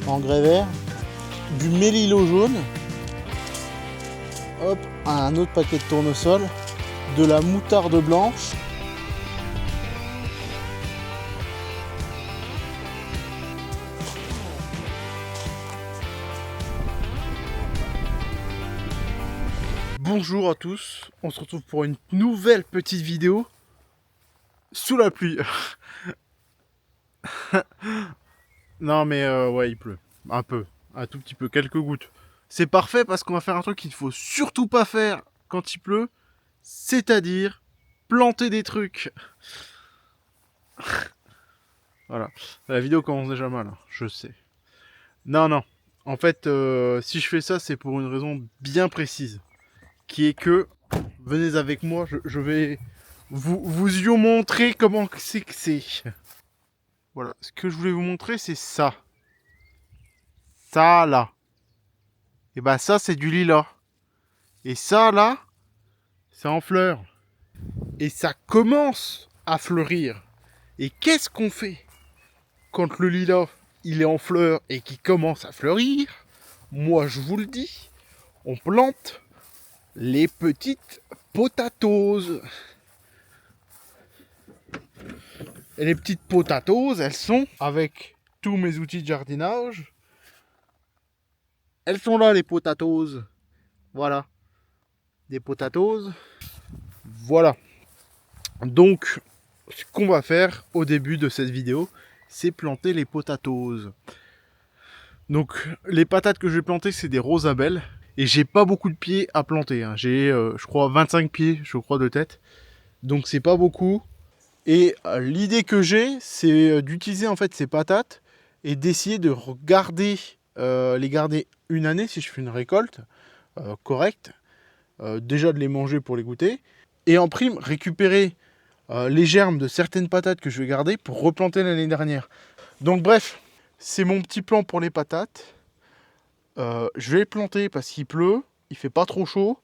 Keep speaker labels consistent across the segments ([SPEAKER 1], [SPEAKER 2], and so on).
[SPEAKER 1] engrais vert, du mélilo jaune, hop, un autre paquet de tournesol, de la moutarde blanche, bonjour à tous, on se retrouve pour une nouvelle petite vidéo sous la pluie. Non mais ouais, il pleut, un peu, un tout petit peu, quelques gouttes. C'est parfait parce qu'on va faire un truc qu'il ne faut surtout pas faire quand il pleut, c'est-à-dire planter des trucs. Voilà, la vidéo commence déjà mal, hein, je sais. Non, en fait, si je fais ça, c'est pour une raison bien précise, qui est que, venez avec moi, je vais vous y montrer comment c'est que c'est. Voilà, ce que je voulais vous montrer, c'est ça. Ça, là. Et bah ça, c'est du lilas. Et ça, là, c'est en fleurs. Et ça commence à fleurir. Et qu'est-ce qu'on fait quand le lilas, il est en fleurs et qu'il commence à fleurir? Moi, je vous le dis, on plante les petites potatoes. Et les petites potatoes, elles sont, avec tous mes outils de jardinage, elles sont là, les potatoes. Voilà. Des potatoes. Voilà. Donc, ce qu'on va faire au début de cette vidéo, c'est planter les potatoes. Donc, les patates que je vais planter, c'est des rosabelles. Et j'ai pas beaucoup de pieds à planter, hein. J'ai, je crois, 25 pieds, je crois, de tête. Donc, c'est pas beaucoup. Et l'idée que j'ai, c'est d'utiliser en fait ces patates et d'essayer de les garder une année si je fais une récolte correcte. Déjà de les manger pour les goûter. Et en prime, récupérer les germes de certaines patates que je vais garder pour replanter l'année dernière. Donc bref, c'est mon petit plan pour les patates. Je vais les planter parce qu'il pleut, il fait pas trop chaud.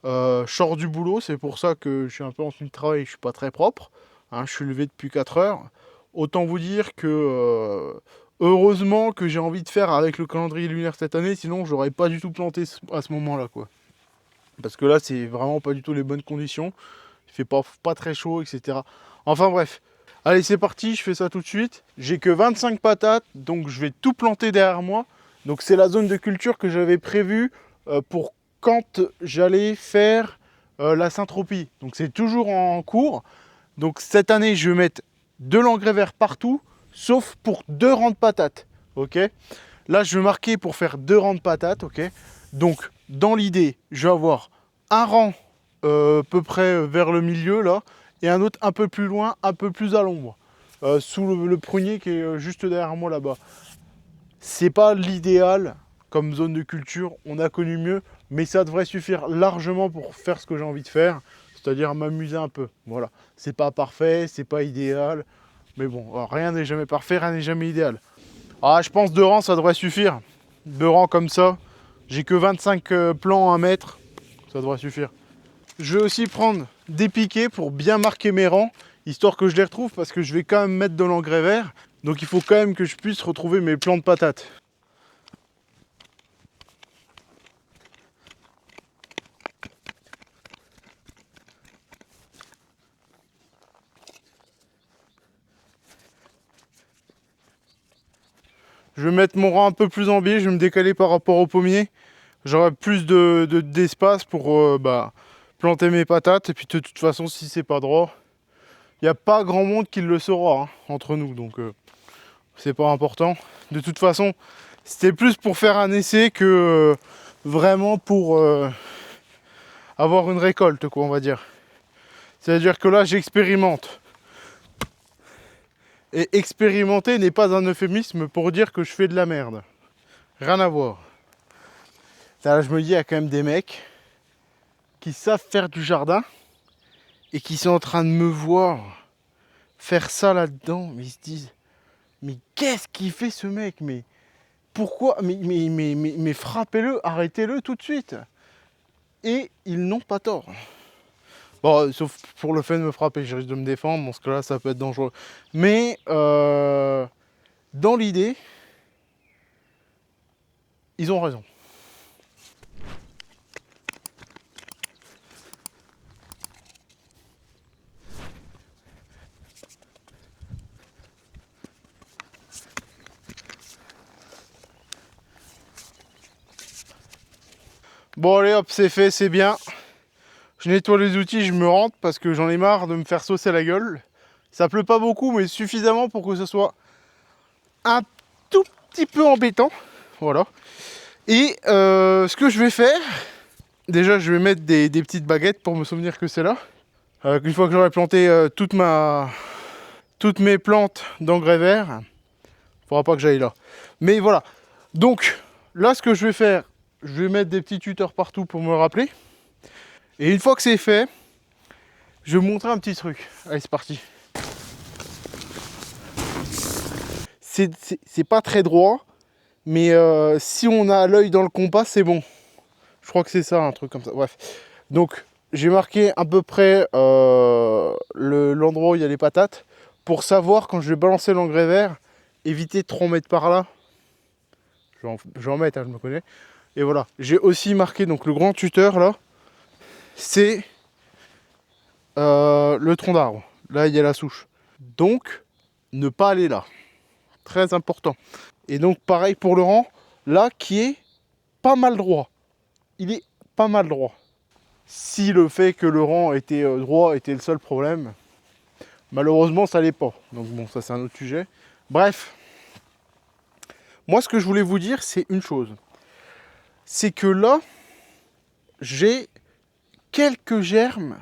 [SPEAKER 1] Je sors du boulot, c'est pour ça que je suis un peu en tenue de travail et je suis pas très propre. Hein, je suis levé depuis 4 heures. Autant vous dire que heureusement que j'ai envie de faire avec le calendrier lunaire cette année, sinon j'aurais pas du tout planté à ce moment-là, quoi. Parce que là, c'est vraiment pas du tout les bonnes conditions. Il fait pas très chaud, etc. Enfin bref. Allez, c'est parti, je fais ça tout de suite. J'ai que 25 patates, donc je vais tout planter derrière moi. Donc c'est la zone de culture que j'avais prévue pour quand j'allais faire la Saint-Tropez. Donc c'est toujours en cours. Donc cette année, je vais mettre de l'engrais vert partout, sauf pour 2 rangs de patates. Ok. Là, je vais marquer pour faire 2 rangs de patates. Ok. Donc dans l'idée, je vais avoir un rang à peu près vers le milieu là, et un autre un peu plus loin, un peu plus à l'ombre, sous le prunier qui est juste derrière moi là-bas. C'est pas l'idéal comme zone de culture, on a connu mieux, mais ça devrait suffire largement pour faire ce que j'ai envie de faire, c'est-à-dire m'amuser un peu. Voilà, c'est pas parfait, c'est pas idéal, mais bon, alors, rien n'est jamais parfait, rien n'est jamais idéal. Ah, je pense 2 rangs, ça devrait suffire. 2 rangs comme ça, j'ai que 25 plants à mettre, ça devrait suffire. Je vais aussi prendre des piquets pour bien marquer mes rangs, histoire que je les retrouve, parce que je vais quand même mettre de l'engrais vert. Donc il faut quand même que je puisse retrouver mes plants de patates. Je vais mettre mon rang un peu plus en biais, je vais me décaler par rapport au pommier. J'aurai plus d'espace pour planter mes patates. Et puis de toute façon, si c'est pas droit, il n'y a pas grand monde qui le saura hein, entre nous. Donc c'est pas important. De toute façon, c'était plus pour faire un essai que vraiment pour avoir une récolte, quoi, on va dire. C'est-à-dire que là, j'expérimente. Et expérimenter n'est pas un euphémisme pour dire que je fais de la merde. Rien à voir. Là, je me dis, il y a quand même des mecs qui savent faire du jardin et qui sont en train de me voir faire ça là-dedans. Mais ils se disent, mais qu'est-ce qu'il fait ce mec? Mais pourquoi? Mais frappez-le, arrêtez-le tout de suite. Et ils n'ont pas tort. Bon, sauf pour le fait de me frapper, je risque de me défendre, dans ce cas-là, ça peut être dangereux. Mais dans l'idée, ils ont raison. Bon allez hop, c'est fait, c'est bien. Je nettoie les outils, je me rentre parce que j'en ai marre de me faire saucer la gueule. Ça pleut pas beaucoup, mais suffisamment pour que ce soit un tout petit peu embêtant. Voilà. Et ce que je vais faire, déjà je vais mettre des petites baguettes pour me souvenir que c'est là. Une fois que j'aurai planté toutes mes plantes d'engrais vert, faudra pas que j'aille là. Mais voilà. Donc là, ce que je vais faire, je vais mettre des petits tuteurs partout pour me rappeler. Et une fois que c'est fait, je vais vous montrer un petit truc. Allez, c'est parti. C'est pas très droit, mais si on a l'œil dans le compas, c'est bon. Je crois que c'est ça, un truc comme ça. Bref. Donc, j'ai marqué à peu près l'endroit où il y a les patates pour savoir quand je vais balancer l'engrais vert, éviter de trop en mettre par là. Je vais en mettre, hein, je me connais. Et voilà. J'ai aussi marqué donc le grand tuteur là. C'est le tronc d'arbre. Là, il y a la souche. Donc, ne pas aller là. Très important. Et donc, pareil pour le rang, là, qui est pas mal droit. Il est pas mal droit. Si le fait que le rang était droit était le seul problème, malheureusement, ça l'est pas. Donc bon, ça, c'est un autre sujet. Bref. Moi, ce que je voulais vous dire, c'est une chose. C'est que là, j'ai quelques germes.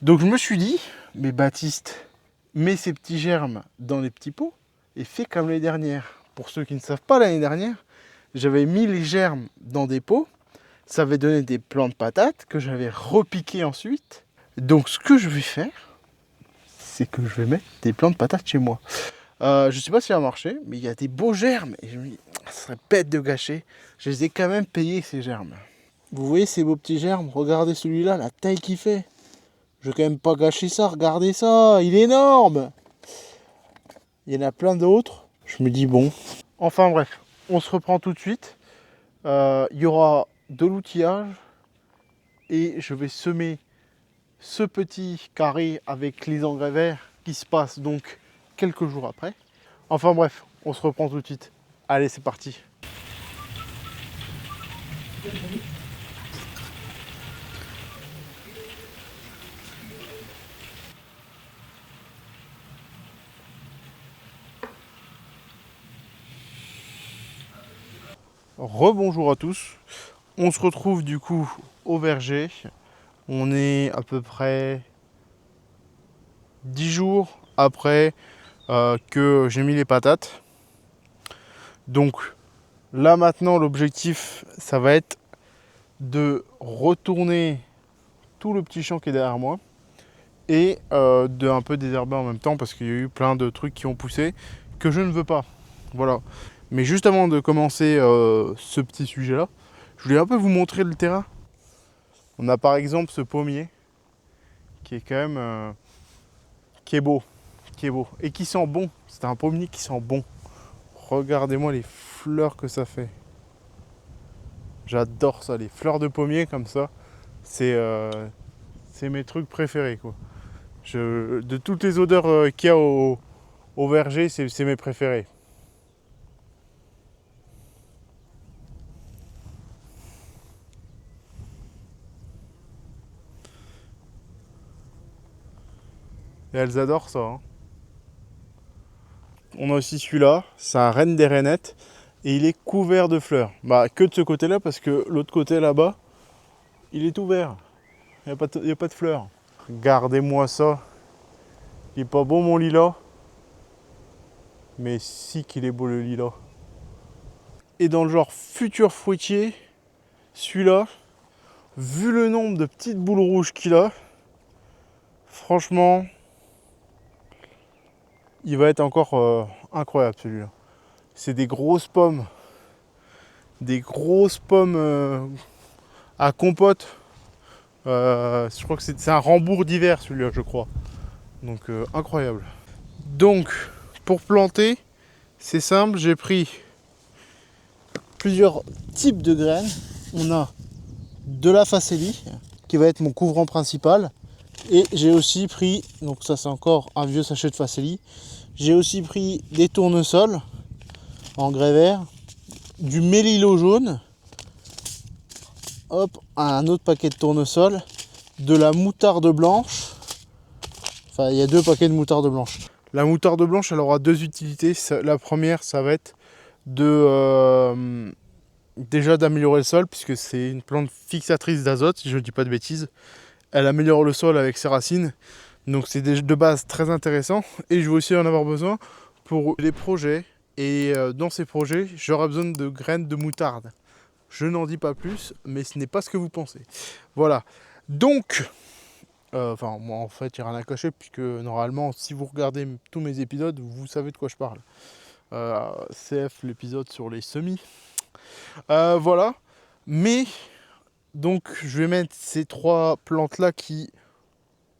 [SPEAKER 1] Donc je me suis dit, mais Baptiste, mets ces petits germes dans les petits pots et fais comme l'année dernière. Pour ceux qui ne savent pas, l'année dernière, j'avais mis les germes dans des pots. Ça avait donné des plants de patates que j'avais repiqués ensuite. Donc ce que je vais faire, c'est que je vais mettre des plants de patates chez moi. Je ne sais pas si ça va marcher, mais il y a des beaux germes. Et je me dis, ça serait bête de gâcher. Je les ai quand même payés, ces germes. Vous voyez ces beaux petits germes? Regardez celui-là, la taille qu'il fait. Je vais quand même pas gâcher ça, regardez ça, il est énorme. Il y en a plein d'autres. Je me dis bon. Enfin bref, on se reprend tout de suite. Il y aura de l'outillage et je vais semer ce petit carré avec les engrais verts qui se passe donc quelques jours après. Enfin bref, on se reprend tout de suite. Allez, c'est parti. Rebonjour à tous. On se retrouve du coup au verger. On est à peu près 10 jours après que j'ai mis les patates. Donc là maintenant l'objectif ça va être de retourner tout le petit champ qui est derrière moi et de un peu désherber en même temps parce qu'il y a eu plein de trucs qui ont poussé que je ne veux pas. Voilà. Mais juste avant de commencer ce petit sujet là, je voulais un peu vous montrer le terrain. On a par exemple ce pommier qui est quand même qui est beau et qui sent bon. C'est un pommier qui sent bon. Regardez-moi les fleurs que ça fait. J'adore ça, les fleurs de pommier comme ça. C'est mes trucs préférés quoi. De toutes les odeurs qu'il y a au verger, c'est mes préférés. Et elles adorent ça. Hein. On a aussi celui-là, c'est un reine des rainettes. Et il est couvert de fleurs. Bah que de ce côté-là, parce que l'autre côté là-bas, il est ouvert. Il n'y a pas de fleurs. Regardez-moi ça. Il est pas beau mon lilas. Mais si qu'il est beau le lilas. Et dans le genre futur fruitier, celui-là, vu le nombre de petites boules rouges qu'il a, franchement, il va être encore incroyable celui-là. C'est des grosses pommes. Des grosses pommes à compote. Je crois que c'est un rembourg d'hiver celui-là, je crois. Donc incroyable. Donc pour planter, c'est simple, j'ai pris plusieurs types de graines. On a de la facélie qui va être mon couvrant principal. Et j'ai aussi pris, donc ça c'est encore un vieux sachet de facélie. J'ai aussi pris des tournesols en grès vert, du mélilo jaune, hop, un autre paquet de tournesol, de la moutarde blanche. Enfin, il y a 2 paquets de moutarde blanche. La moutarde blanche, elle aura 2 utilités. La première, ça va être de déjà d'améliorer le sol, puisque c'est une plante fixatrice d'azote, si je ne dis pas de bêtises. Elle améliore le sol avec ses racines. Donc c'est de base très intéressant. Et je vais aussi en avoir besoin pour les projets. Et dans ces projets, j'aurai besoin de graines de moutarde. Je n'en dis pas plus, mais ce n'est pas ce que vous pensez. Voilà. Donc, enfin, moi en fait, il n'y a rien à cacher, puisque normalement, si vous regardez tous mes épisodes, vous savez de quoi je parle. CF, l'épisode sur les semis. Voilà. Mais, donc, je vais mettre ces 3 plantes-là qui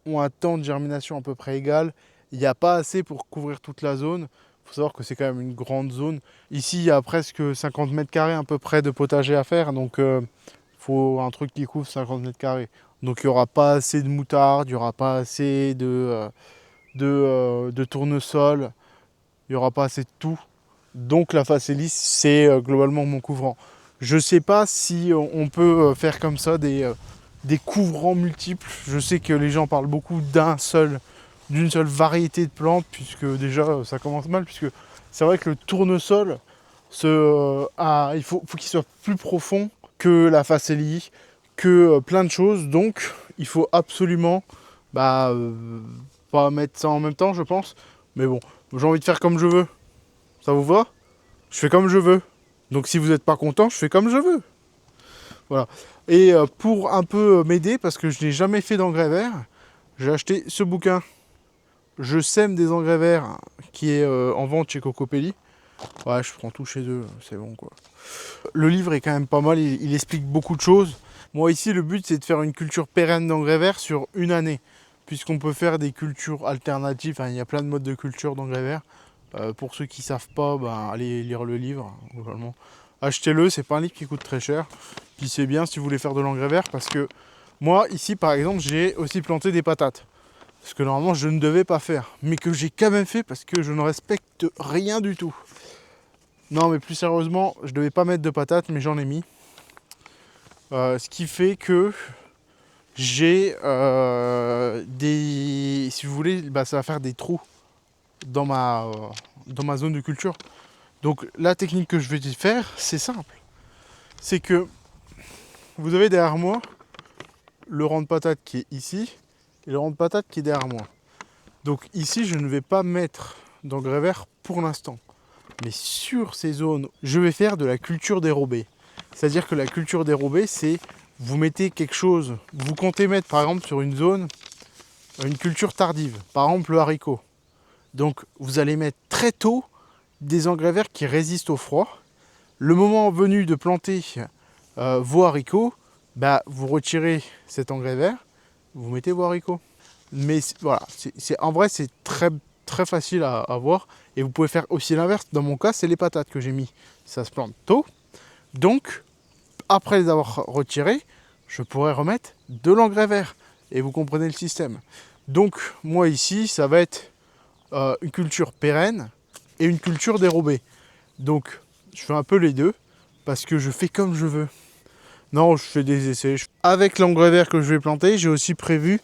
[SPEAKER 1] ont un temps de germination à peu près égal. Il n'y a pas assez pour couvrir toute la zone. Il faut savoir que c'est quand même une grande zone. Ici, il y a presque 50 mètres carrés à peu près de potager à faire. Donc, il faut un truc qui couvre 50 mètres carrés. Donc, il n'y aura pas assez de moutarde, il n'y aura pas assez de tournesol, il n'y aura pas assez de tout. Donc, la facélie, c'est globalement mon couvrant. Je ne sais pas si on peut faire comme ça des couvrants multiples. Je sais que les gens parlent beaucoup d'une seule variété de plantes, puisque déjà ça commence mal, puisque c'est vrai que le tournesol, il faut qu'il soit plus profond que la facélie, que plein de choses. Donc il faut absolument pas mettre ça en même temps, je pense. Mais bon, j'ai envie de faire comme je veux. Ça vous va? Je fais comme je veux. Donc si vous n'êtes pas content, je fais comme je veux. Voilà. Et pour un peu m'aider, parce que je n'ai jamais fait d'engrais verts, j'ai acheté ce bouquin. Je sème des engrais verts, qui est en vente chez Cocopelli. Ouais, je prends tout chez eux, c'est bon quoi. Le livre est quand même pas mal, il explique beaucoup de choses. Moi ici, le but c'est de faire une culture pérenne d'engrais verts sur une année. Puisqu'on peut faire des cultures alternatives, il y a plein de modes de culture d'engrais verts. Pour ceux qui ne savent pas, allez lire le livre, globalement. Achetez-le, c'est pas un livre qui coûte très cher. Puis c'est bien si vous voulez faire de l'engrais vert, parce que moi, ici, par exemple, j'ai aussi planté des patates. Ce que normalement, je ne devais pas faire. Mais que j'ai quand même fait, parce que je ne respecte rien du tout. Non, mais plus sérieusement, je devais pas mettre de patates, mais j'en ai mis. Ce qui fait que j'ai si vous voulez, ça va faire des trous dans ma zone de culture. Donc la technique que je vais faire, c'est simple. C'est que vous avez derrière moi le rang de patate qui est ici et le rang de patate qui est derrière moi. Donc ici, je ne vais pas mettre d'engrais vert pour l'instant. Mais sur ces zones, je vais faire de la culture dérobée. C'est-à-dire que la culture dérobée, c'est vous mettez quelque chose, vous comptez mettre par exemple sur une zone une culture tardive, par exemple le haricot. Donc vous allez mettre très tôt des engrais verts qui résistent au froid. Le moment venu de planter vos haricots, vous retirez cet engrais vert, vous mettez vos haricots. Mais voilà, en vrai c'est très, très facile à voir. Et vous pouvez faire aussi l'inverse. Dans mon cas, c'est les patates que j'ai mis. Ça se plante tôt. Donc, après les avoir retirés, je pourrais remettre de l'engrais vert. Et vous comprenez le système. Donc, moi ici, ça va être une culture pérenne et une culture dérobée. Donc, je fais un peu les deux parce que je fais comme je veux. Non, je fais des essais. Avec l'engrais vert que je vais planter, j'ai aussi prévu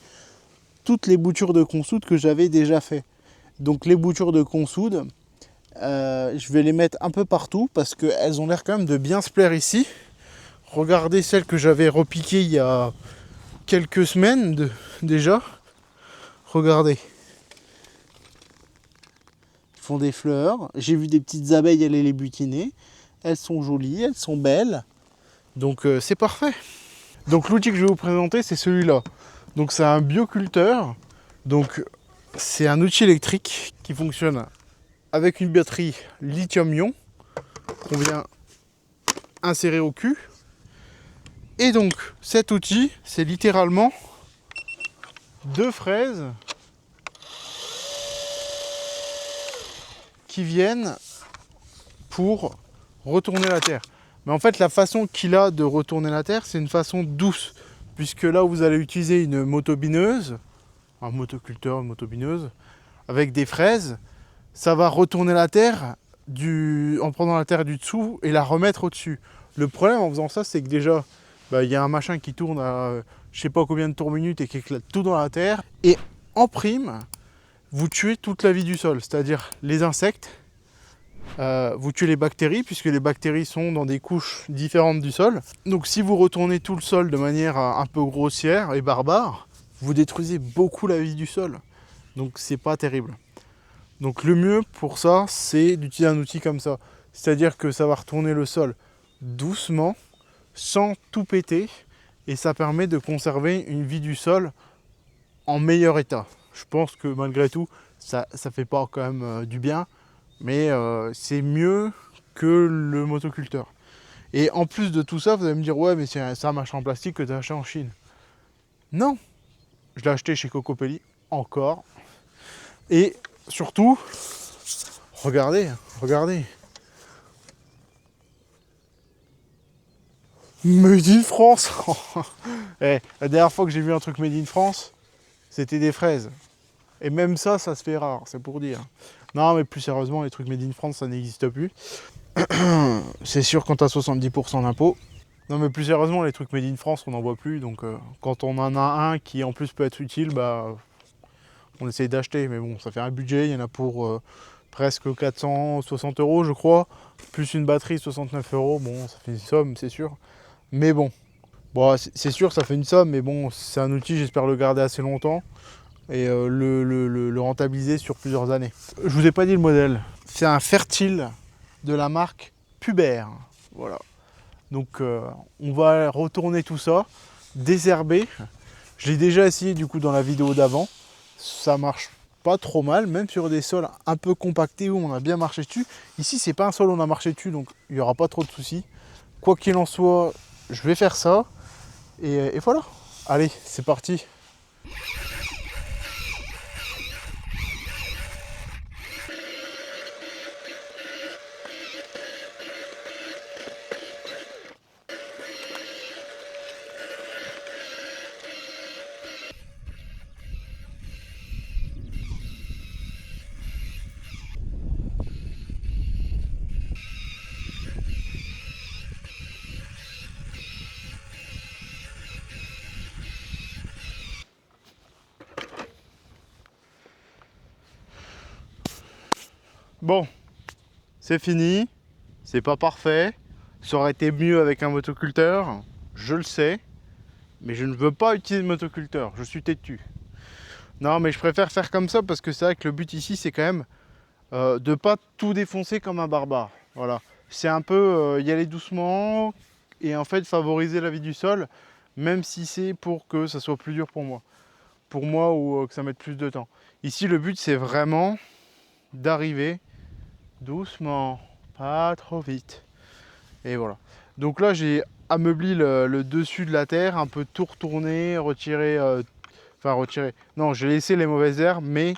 [SPEAKER 1] toutes les boutures de consoude que j'avais déjà fait. Donc les boutures de consoude, je vais les mettre un peu partout parce qu'elles ont l'air quand même de bien se plaire ici. Regardez celles que j'avais repiquées il y a quelques semaines déjà. Regardez. Ils font des fleurs. J'ai vu des petites abeilles aller les butiner. Elles sont jolies, elles sont belles. Donc c'est parfait. Donc l'outil que je vais vous présenter, c'est celui-là. Donc c'est un bioculteur. Donc c'est un outil électrique qui fonctionne avec une batterie lithium-ion qu'on vient insérer au cul. Et donc cet outil, c'est littéralement 2 fraises qui viennent pour retourner la terre. Mais en fait, la façon qu'il a de retourner la terre, c'est une façon douce. Puisque là, vous allez utiliser une motobineuse, un motoculteur, une motobineuse, avec des fraises, ça va retourner la terre en prenant la terre du dessous et la remettre au-dessus. Le problème en faisant ça, c'est que déjà, y a un machin qui tourne à je sais pas combien de tours minutes et qui éclate tout dans la terre. Et en prime, vous tuez toute la vie du sol, c'est-à-dire les insectes, vous tuez les bactéries, puisque les bactéries sont dans des couches différentes du sol. Donc si vous retournez tout le sol de manière un peu grossière et barbare, vous détruisez beaucoup la vie du sol. Donc c'est pas terrible. Donc le mieux pour ça, c'est d'utiliser un outil comme ça. C'est-à-dire que ça va retourner le sol doucement, sans tout péter, et ça permet de conserver une vie du sol en meilleur état. Je pense que malgré tout, ça fait pas quand même du bien, mais c'est mieux que le motoculteur. Et en plus de tout ça, vous allez me dire, ouais, mais c'est un machin en plastique que tu as acheté en Chine. Non, je l'ai acheté chez Cocopelli, encore. Et surtout, regardez. Made in France. La dernière fois que j'ai vu un truc Made in France, c'était des fraises. Et même ça se fait rare, c'est pour dire. Non, mais plus sérieusement, les trucs Made in France, ça n'existe plus. C'est sûr quand t'as 70% d'impôts. Non, mais plus sérieusement, les trucs Made in France, on n'en voit plus. Donc, quand on en a un qui en plus peut être utile, on essaye d'acheter. Mais bon, ça fait un budget. Il y en a pour presque 460 €, je crois. Plus une batterie, 69 €. Bon, ça fait une somme, c'est sûr. Mais bon, c'est sûr, ça fait une somme. Mais bon, c'est un outil, j'espère le garder assez longtemps. Et le rentabiliser sur plusieurs années. Je vous ai pas dit le modèle. C'est un fertile de la marque Pubert. Voilà. Donc on va retourner tout ça, désherber. Je l'ai déjà essayé du coup dans la vidéo d'avant. Ça marche pas trop mal, même sur des sols un peu compactés où on a bien marché dessus. Ici, c'est pas un sol où on a marché dessus, donc il n'y aura pas trop de soucis. Quoi qu'il en soit, je vais faire ça. Et voilà. Allez, c'est parti. Bon, c'est fini, c'est pas parfait, ça aurait été mieux avec un motoculteur, je le sais, mais je ne veux pas utiliser le motoculteur, je suis têtu. Non, mais je préfère faire comme ça parce que c'est vrai que le but ici, c'est quand même de pas tout défoncer comme un barbare. Voilà, c'est un peu y aller doucement et en fait favoriser la vie du sol, même si c'est pour que ça soit plus dur pour moi ou que ça mette plus de temps. Ici, le but, c'est vraiment d'arriver doucement, pas trop vite. Et voilà. Donc là, j'ai ameubli le dessus de la terre, un peu tout retourné, retiré. Non, j'ai laissé les mauvaises herbes, mais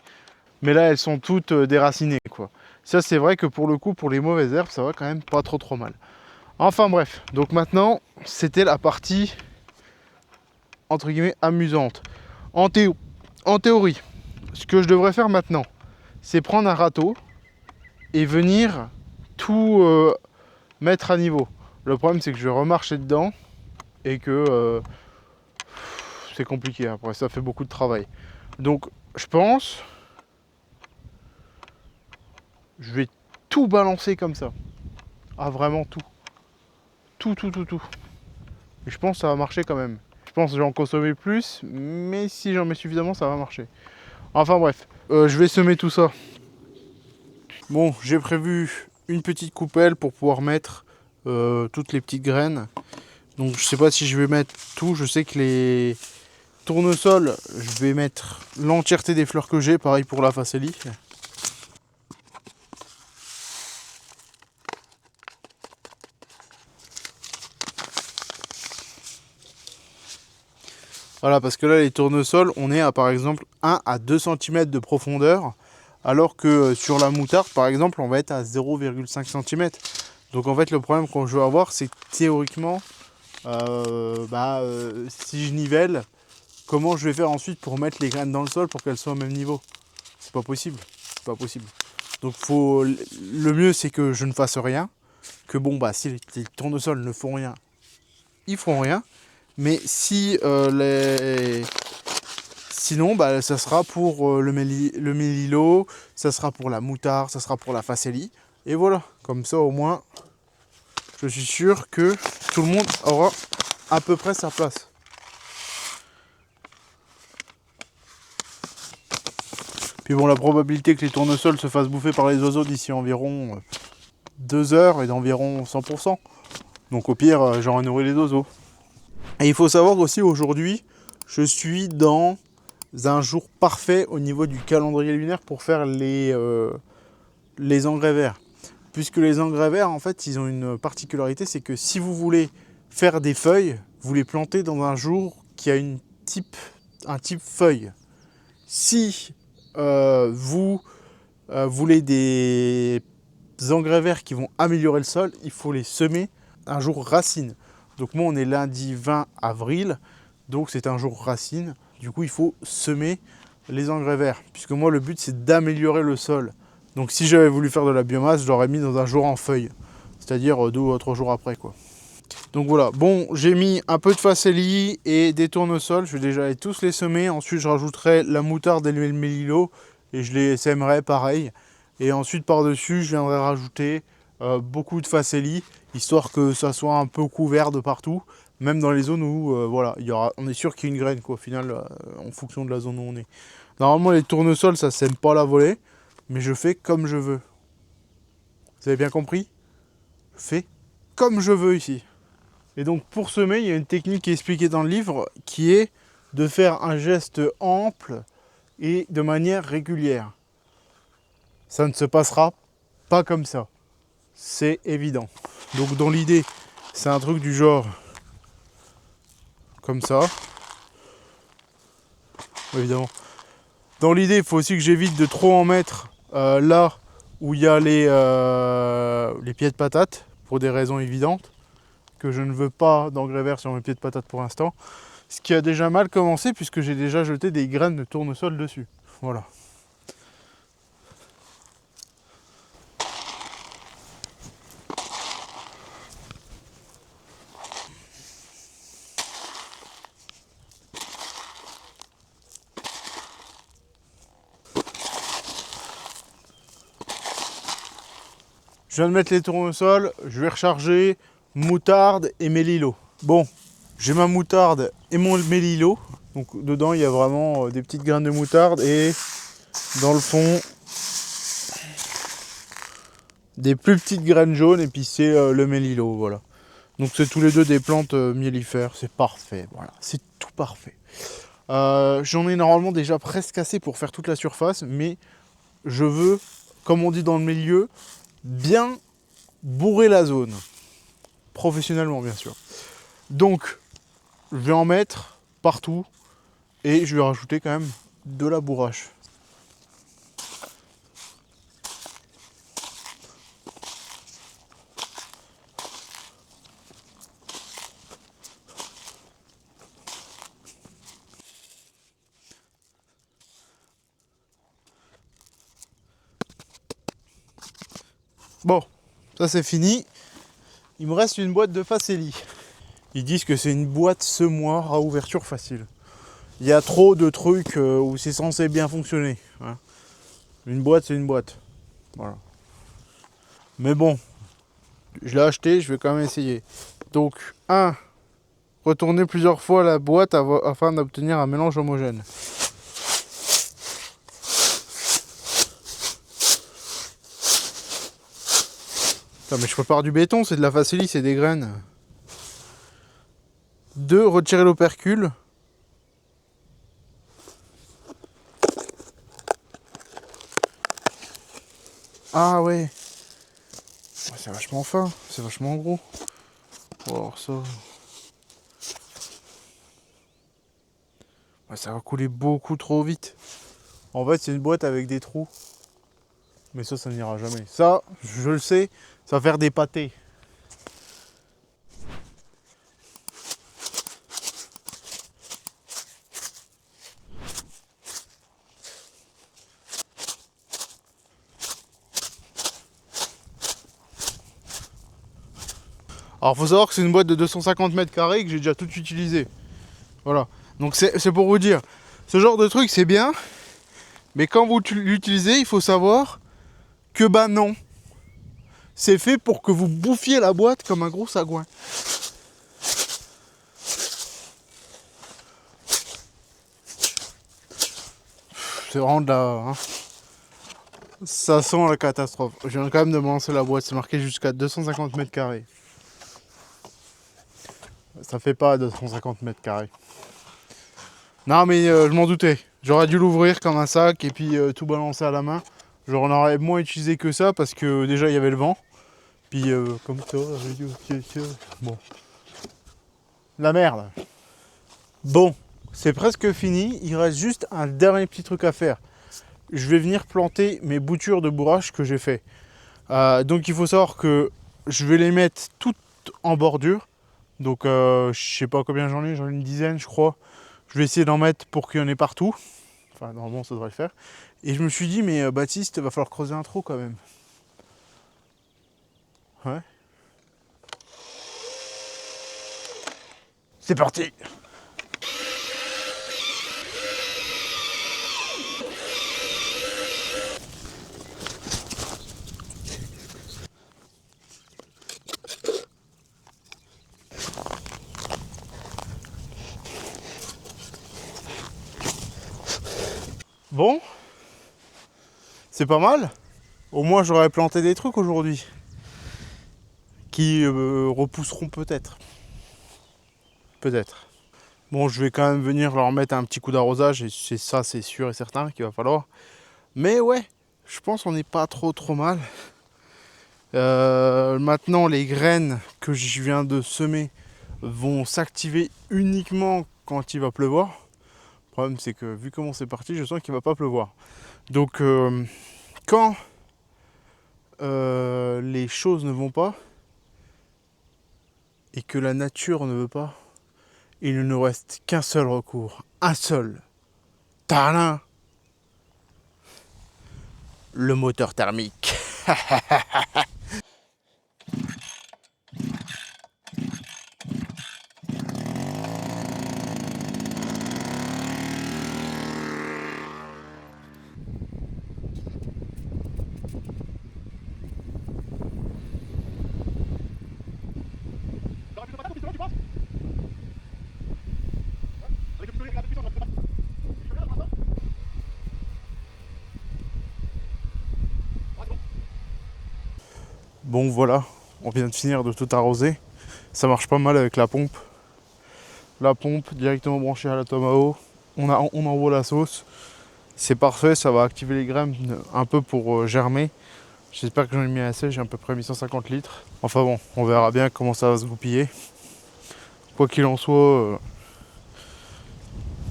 [SPEAKER 1] là, elles sont toutes déracinées, quoi. Ça, c'est vrai que pour le coup, pour les mauvaises herbes, ça va quand même pas trop mal. Enfin bref, donc maintenant, c'était la partie, entre guillemets, amusante. En théorie, ce que je devrais faire maintenant, c'est prendre un râteau et venir tout mettre à niveau. Le problème, c'est que je vais remarcher dedans et que c'est compliqué. Après, ça fait beaucoup de travail. Donc, je pense, je vais tout balancer comme ça. Ah, vraiment tout. Tout. Et je pense que ça va marcher quand même. Je pense que je vais en consommer plus, mais si j'en mets suffisamment, ça va marcher. Enfin bref, je vais semer tout ça. Bon, j'ai prévu une petite coupelle pour pouvoir mettre toutes les petites graines. Donc je sais pas si je vais mettre tout. Je sais que les tournesols, je vais mettre l'entièreté des fleurs que j'ai. Pareil pour la facélie. Voilà, parce que là, les tournesols, on est à par exemple 1 à 2 cm de profondeur. Alors que sur la moutarde, par exemple, on va être à 0,5 cm. Donc en fait le problème qu'on je veux avoir, c'est que théoriquement, si je nivelle, comment je vais faire ensuite pour mettre les graines dans le sol pour qu'elles soient au même niveau? C'est pas possible. C'est pas possible. Donc le mieux c'est que je ne fasse rien. Que bon si les tournesols ne font rien, ils feront rien. Mais si sinon ça sera pour le mélilo, ça sera pour la moutarde, ça sera pour la facélie. Et voilà. Comme ça au moins je suis sûr que tout le monde aura à peu près sa place. Puis bon, la probabilité que les tournesols se fassent bouffer par les oiseaux d'ici environ 2 heures est d'environ 100%. Donc au pire, j'aurai nourri les oiseaux. Et il faut savoir aussi aujourd'hui, je suis dans un jour parfait au niveau du calendrier lunaire pour faire les engrais verts. Puisque les engrais verts, en fait, ils ont une particularité, c'est que si vous voulez faire des feuilles, vous les plantez dans un jour qui a un type feuille. Si vous voulez des engrais verts qui vont améliorer le sol, il faut les semer un jour racine. Donc moi on est lundi 20 avril, donc c'est un jour racine. Du coup il faut semer les engrais verts, puisque moi le but c'est d'améliorer le sol. Donc si j'avais voulu faire de la biomasse, je l'aurais mis dans un jour en feuille, c'est-à-dire 2 ou 3 jours après quoi. Donc voilà, bon, j'ai mis un peu de facélie et des tournesols, je vais déjà aller tous les semer, ensuite je rajouterai la moutarde et le mélilo et je les sèmerai pareil. Et ensuite par-dessus, je viendrai rajouter beaucoup de facélie, histoire que ça soit un peu couvert de partout, même dans les zones où voilà, on est sûr qu'il y a une graine quoi, au final, en fonction de la zone où on est. Normalement les tournesols, ça sème pas la volée, mais je fais comme je veux. Vous avez bien compris? Je fais comme je veux ici. Et donc pour semer, il y a une technique qui est expliquée dans le livre qui est de faire un geste ample et de manière régulière. Ça ne se passera pas comme ça. C'est évident. Donc dans l'idée, c'est un truc du genre comme ça. Évidemment. Dans l'idée, il faut aussi que j'évite de trop en mettre là où il y a les pieds de patate, pour des raisons évidentes, que je ne veux pas d'engrais verts sur mes pieds de patate pour l'instant. Ce qui a déjà mal commencé puisque j'ai déjà jeté des graines de tournesol dessus. Voilà. Je viens de mettre les tournesols, je vais recharger moutarde et mélilo. Bon, j'ai ma moutarde et mon mélilo. Donc dedans il y a vraiment des petites graines de moutarde et dans le fond des plus petites graines jaunes et puis c'est le mélilo, voilà. Donc c'est tous les deux des plantes mellifères, c'est parfait, voilà, c'est tout parfait. J'en ai normalement déjà presque assez pour faire toute la surface, mais je veux, comme on dit dans le milieu, bien bourrer la zone. Professionnellement bien sûr. Donc je vais en mettre partout et je vais rajouter quand même de la bourrache. Bon, ça c'est fini. Il me reste une boîte de facélie. Ils disent que c'est une boîte semoir à ouverture facile. Il y a trop de trucs où c'est censé bien fonctionner. Hein. Une boîte, c'est une boîte. Voilà. Mais bon, je l'ai acheté, je vais quand même essayer. Donc, retourner plusieurs fois la boîte afin d'obtenir un mélange homogène. Putain, mais je prépare du béton, c'est de la facélie, c'est des graines. 2. Retirer l'opercule. Ah ouais. C'est vachement fin, c'est vachement gros. Alors ça... Ouais, ça va couler beaucoup trop vite. En fait, c'est une boîte avec des trous. Mais ça n'ira jamais. Ça, je le sais, ça va faire des pâtés. Alors faut savoir que c'est une boîte de 250 mètres carrés que j'ai déjà tout utilisé. Voilà. Donc c'est pour vous dire, ce genre de truc c'est bien, mais quand vous l'utilisez, il faut savoir que bah non. C'est fait pour que vous bouffiez la boîte comme un gros sagouin. C'est vraiment de la... Hein. Ça sent la catastrophe. Je viens quand même de me lancer la boîte, c'est marqué jusqu'à 250 mètres carrés. Ça fait pas 250 mètres carrés. Non mais je m'en doutais. J'aurais dû l'ouvrir comme un sac et puis tout balancer à la main. J'en aurais moins utilisé que ça parce que déjà il y avait le vent. Puis comme ça, bon. La merde. Bon, c'est presque fini. Il reste juste un dernier petit truc à faire. Je vais venir planter mes boutures de bourrache que j'ai fait. Donc il faut savoir que je vais les mettre toutes en bordure. Donc je sais pas combien j'en ai une dizaine je crois. Je vais essayer d'en mettre pour qu'il y en ait partout. Enfin normalement ça devrait le faire. Et je me suis dit mais Baptiste, il va falloir creuser un trou quand même. Ouais. C'est parti. Bon, c'est pas mal. Au moins j'aurais planté des trucs aujourd'hui qui repousseront peut-être. Peut-être. Bon, je vais quand même venir leur mettre un petit coup d'arrosage et c'est ça, c'est sûr et certain qu'il va falloir. Mais ouais, je pense qu'on n'est pas trop mal. Maintenant, les graines que je viens de semer vont s'activer uniquement quand il va pleuvoir. Le problème, c'est que vu comment c'est parti, je sens qu'il va pas pleuvoir. Donc, quand les choses ne vont pas et que la nature ne veut pas, il ne nous reste qu'un seul recours, un seul. Tadam! Le moteur thermique. Bon voilà, on vient de finir de tout arroser. Ça marche pas mal avec la pompe. La pompe directement branchée à la Tomahawk. On envoie la sauce. C'est parfait, ça va activer les graines un peu pour germer. J'espère que j'en ai mis assez, j'ai à peu près mis 150 litres. Enfin bon, on verra bien comment ça va se goupiller. Quoi qu'il en soit,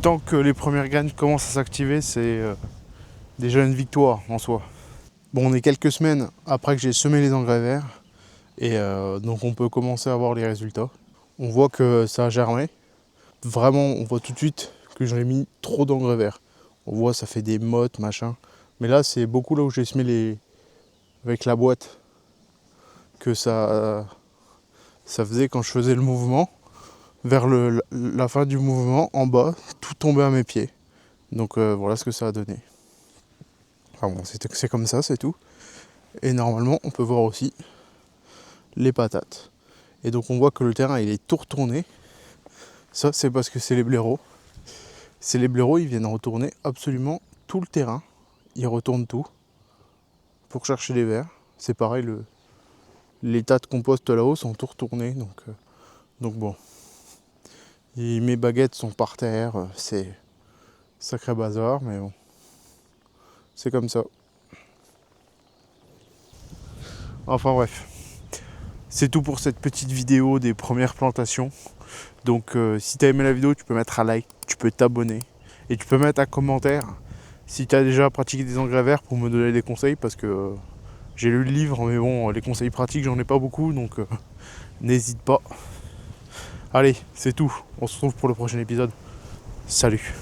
[SPEAKER 1] tant que les premières graines commencent à s'activer, c'est déjà une victoire en soi. Bon, on est quelques semaines après que j'ai semé les engrais verts. Et donc on peut commencer à voir les résultats. On voit que ça a germé. Vraiment, on voit tout de suite que j'en ai mis trop d'engrais verts. On voit ça fait des mottes, machin. Mais là, c'est beaucoup là où j'ai semé avec la boîte que ça faisait quand je faisais le mouvement. Vers la fin du mouvement, en bas, tout tombait à mes pieds. Donc voilà ce que ça a donné. Enfin bon, c'est comme ça, c'est tout. Et normalement, on peut voir aussi les patates. Et donc on voit que le terrain il est tout retourné. Ça c'est parce que c'est les blaireaux. C'est les blaireaux, ils viennent retourner absolument tout le terrain. Ils retournent tout pour chercher les vers. C'est pareil, les tas de compost là-haut sont tout retournés. Donc bon. Et mes baguettes sont par terre. C'est sacré bazar, mais bon. C'est comme ça. Enfin bref. C'est tout pour cette petite vidéo des premières plantations. Donc si tu as aimé la vidéo, tu peux mettre un like, tu peux t'abonner et tu peux mettre un commentaire si tu as déjà pratiqué des engrais verts pour me donner des conseils, parce que j'ai lu le livre, mais bon, les conseils pratiques, j'en ai pas beaucoup, donc n'hésite pas. Allez, c'est tout. On se retrouve pour le prochain épisode. Salut.